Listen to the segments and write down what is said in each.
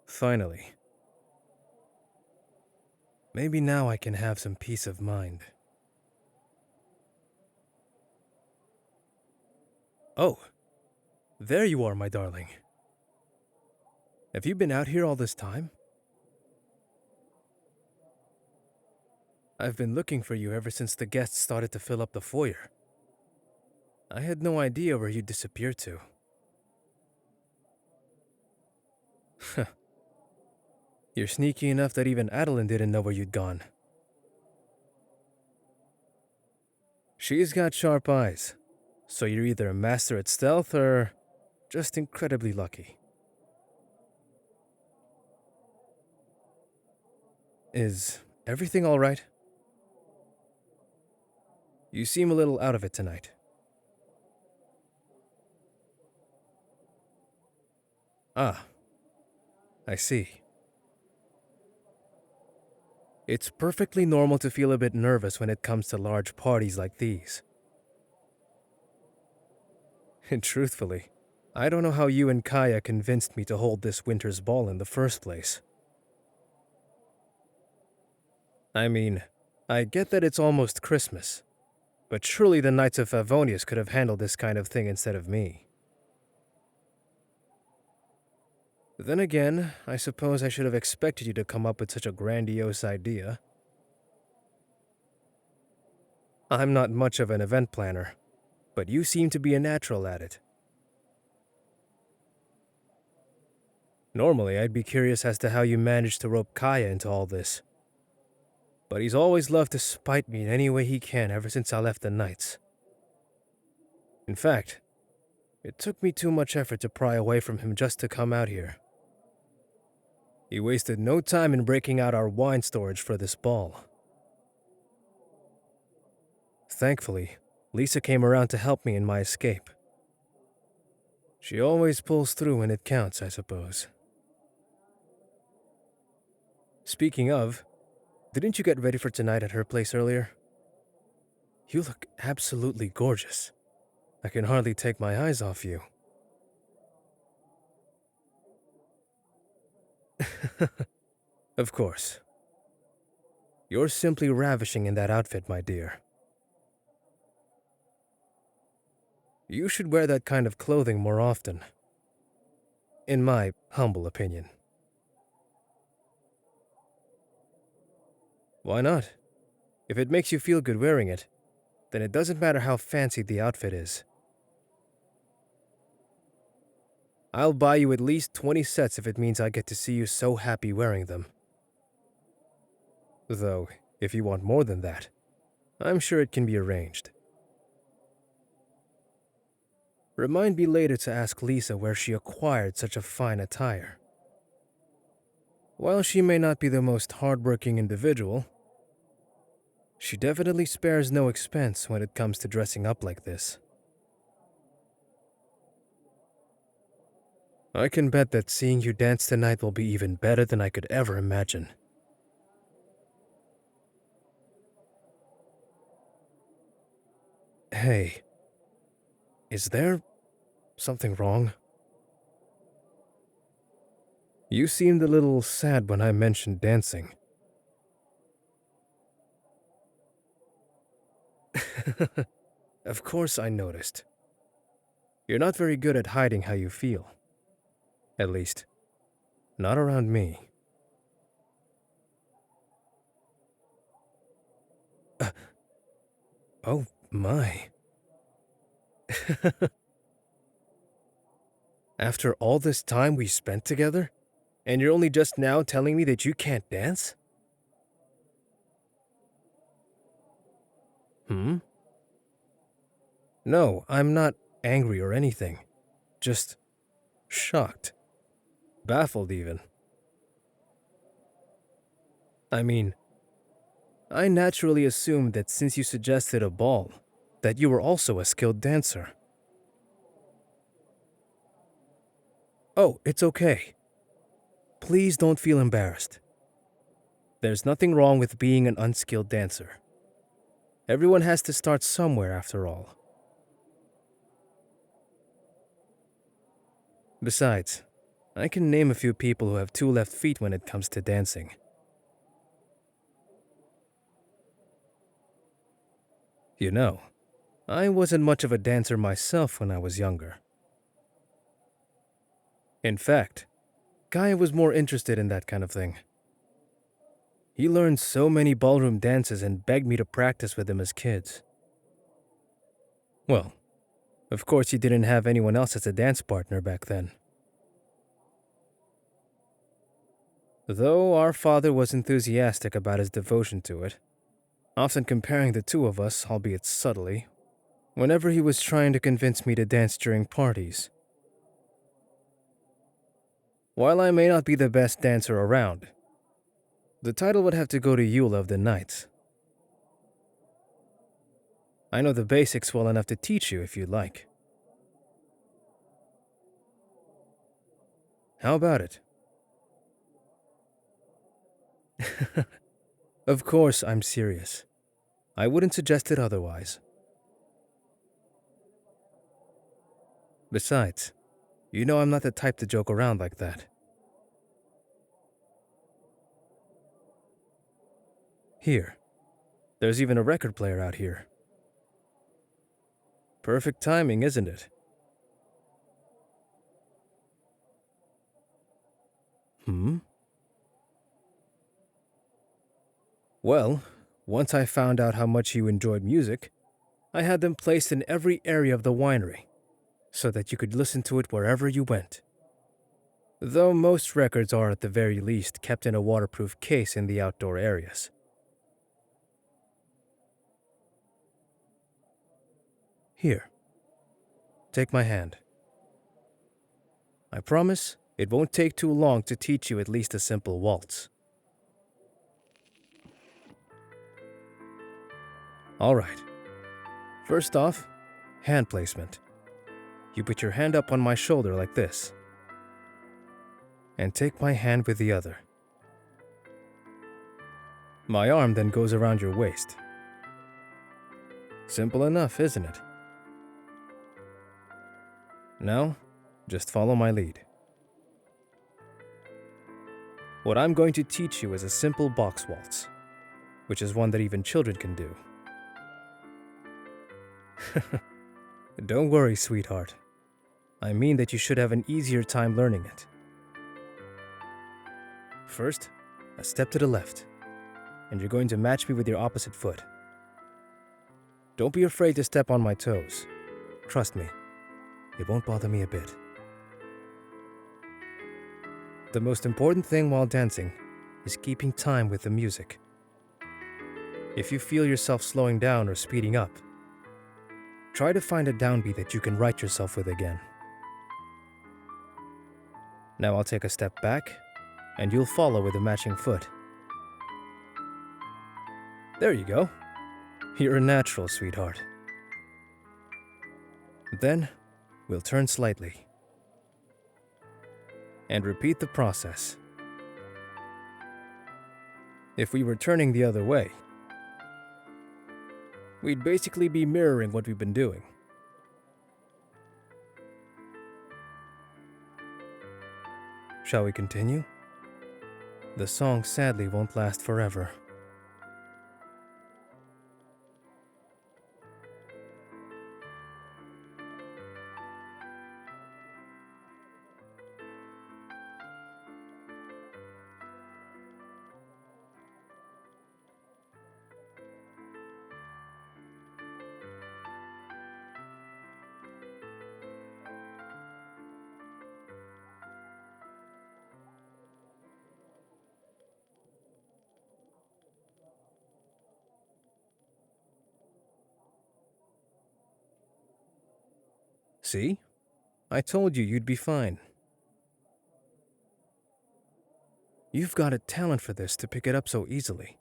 Finally. Maybe now I can have some peace of mind. Oh, there you are, my darling. Have you been out here all this time? I've been looking for you ever since the guests started to fill up the foyer. I had no idea where you disappeared to. You're sneaky enough that even Adeline didn't know where you'd gone. She's got sharp eyes, so you're either a master at stealth or just incredibly lucky. Is everything all right? You seem a little out of it tonight. Ah, I see. It's perfectly normal to feel a bit nervous when it comes to large parties like these. And truthfully, I don't know how you and Kaya convinced me to hold this winter's ball in the first place. I mean, I get that it's almost Christmas, but surely the Knights of Favonius could have handled this kind of thing instead of me. Then again, I suppose I should have expected you to come up with such a grandiose idea. I'm not much of an event planner, but you seem to be a natural at it. Normally, I'd be curious as to how you managed to rope Kaya into all this. But he's always loved to spite me in any way he can ever since I left the Knights. In fact, it took me too much effort to pry away from him just to come out here. He wasted no time in breaking out our wine storage for this ball. Thankfully, Lisa came around to help me in my escape. She always pulls through when it counts, I suppose. Speaking of, didn't you get ready for tonight at her place earlier? You look absolutely gorgeous. I can hardly take my eyes off you. Of course. You're simply ravishing in that outfit, my dear. You should wear that kind of clothing more often. In my humble opinion. Why not? If it makes you feel good wearing it, then it doesn't matter how fancy the outfit is. I'll buy you at least 20 sets if it means I get to see you so happy wearing them. Though, if you want more than that, I'm sure it can be arranged. Remind me later to ask Lisa where she acquired such a fine attire. While she may not be the most hardworking individual, she definitely spares no expense when it comes to dressing up like this. I can bet that seeing you dance tonight will be even better than I could ever imagine. Hey, is there something wrong? You seemed a little sad when I mentioned dancing. Of course I noticed. You're not very good at hiding how you feel. At least, not around me. Oh my. After all this time we spent together, and you're only just now telling me that you can't dance? Hmm? No, I'm not angry or anything. Just shocked. Baffled even. I mean, I naturally assumed that since you suggested a ball, that you were also a skilled dancer. Oh, it's okay. Please don't feel embarrassed. There's nothing wrong with being an unskilled dancer. Everyone has to start somewhere after all. Besides, I can name a few people who have two left feet when it comes to dancing. You know, I wasn't much of a dancer myself when I was younger. In fact, Kaya was more interested in that kind of thing. He learned so many ballroom dances and begged me to practice with him as kids. Well, of course he didn't have anyone else as a dance partner back then. Though our father was enthusiastic about his devotion to it, often comparing the two of us, albeit subtly, whenever he was trying to convince me to dance during parties. While I may not be the best dancer around, the title would have to go to Yule of the Night. I know the basics well enough to teach you if you'd like. How about it? Of course, I'm serious. I wouldn't suggest it otherwise. Besides, you know I'm not the type to joke around like that. Here, there's even a record player out here. Perfect timing, isn't it? Well, once I found out how much you enjoyed music, I had them placed in every area of the winery, so that you could listen to it wherever you went. Though most records are at the very least kept in a waterproof case in the outdoor areas. Here, take my hand. I promise it won't take too long to teach you at least a simple waltz. Alright. First off, hand placement. You put your hand up on my shoulder like this, and take my hand with the other. My arm then goes around your waist. Simple enough, isn't it? Now, just follow my lead. What I'm going to teach you is a simple box waltz, which is one that even children can do. Don't worry, sweetheart. I mean that you should have an easier time learning it. First, a step to the left, and you're going to match me with your opposite foot. Don't be afraid to step on my toes. Trust me, it won't bother me a bit. The most important thing while dancing is keeping time with the music. If you feel yourself slowing down or speeding up, try to find a downbeat that you can right yourself with again. Now I'll take a step back, and you'll follow with a matching foot. There you go. You're a natural, sweetheart. Then, we'll turn slightly. And repeat the process. If we were turning the other way, we'd basically be mirroring what we've been doing. Shall we continue? The song sadly won't last forever. See? I told you you'd be fine. You've got a talent for this to pick it up so easily.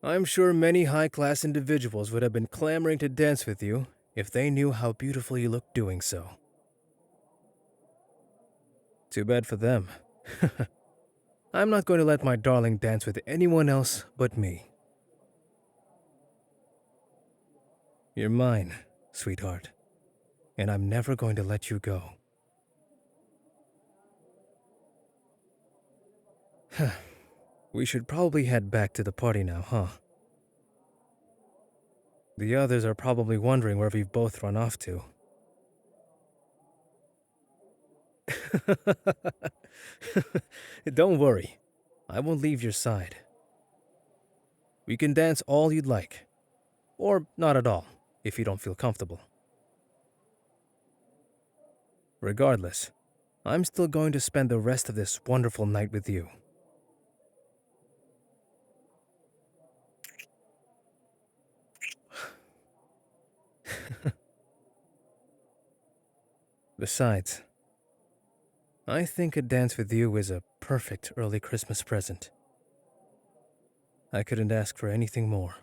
I'm sure many high-class individuals would have been clamoring to dance with you if they knew how beautiful you looked doing so. Too bad for them. I'm not going to let my darling dance with anyone else but me. You're mine, sweetheart, and I'm never going to let you go. We should probably head back to the party now, huh? The others are probably wondering where we've both run off to. Don't worry, I won't leave your side. We can dance all you'd like, or not at all, if you don't feel comfortable. Regardless, I'm still going to spend the rest of this wonderful night with you. Besides, I think a dance with you is a perfect early Christmas present. I couldn't ask for anything more.